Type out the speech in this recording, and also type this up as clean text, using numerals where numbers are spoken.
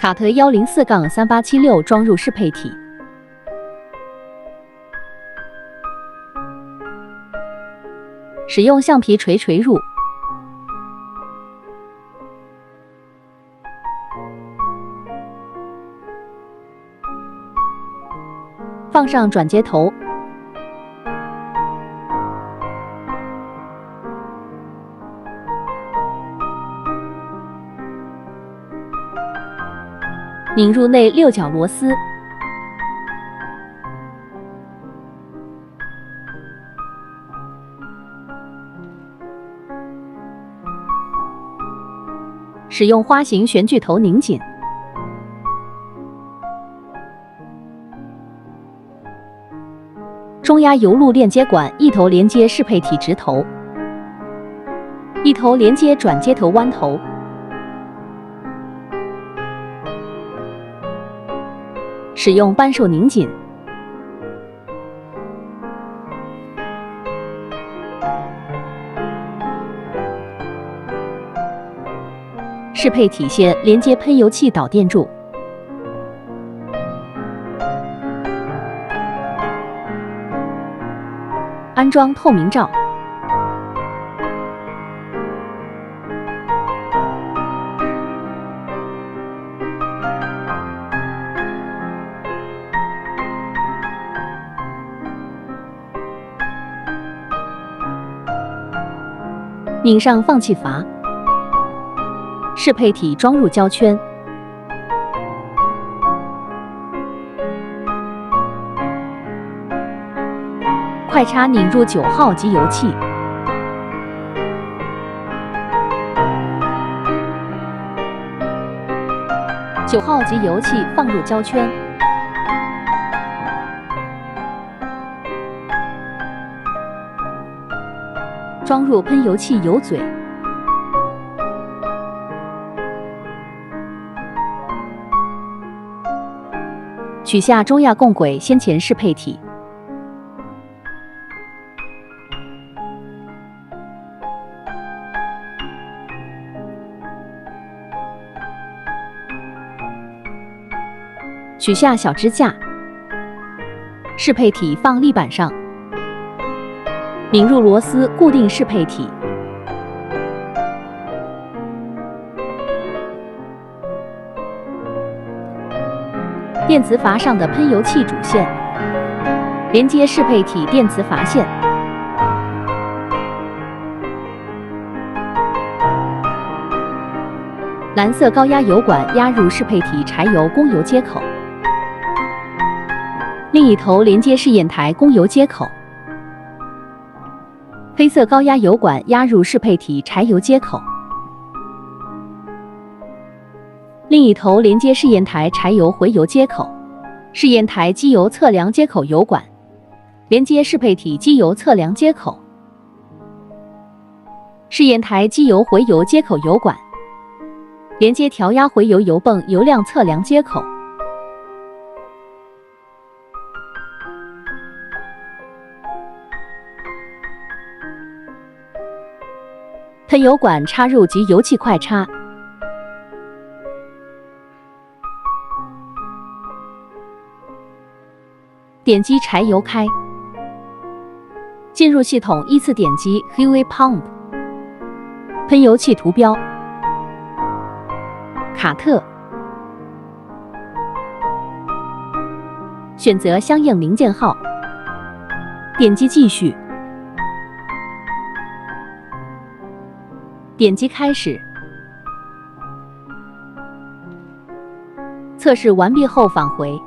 卡特104-3876装入适配体。使用橡皮锤锤入。放上转接头。拧入内六角螺丝。使用花形旋锯头拧紧。中压油路链接管一头连接适配体直头，一头连接转接头弯头。使用扳手拧紧。适配体线连接喷油器导电柱。安装透明罩。拧上放气阀。适配体装入胶圈。快插拧入9号机油器。9号机油器放入胶圈。装入喷油器油嘴。取下中压共轨先前适配体。取下小支架。适配体放立板上。拧入螺丝固定适配体。电磁阀上的喷油器主线，连接适配体电磁阀线。蓝色高压油管压入适配体柴油供油接口，另一头连接试验台供油接口。黑色高压油管压入适配体柴油接口，另一头连接试验台柴油回油接口。试验台机油测量接口油管连接适配体机油测量接口。试验台机油回油接口油管连接调压回油油泵油量测量接口。喷油管插入及油气快插。点击柴油开。进入系统依次点击 Heavy Pump。喷油器图标。卡特。选择相应零件号。点击继续。点击开始。测试完毕后返回。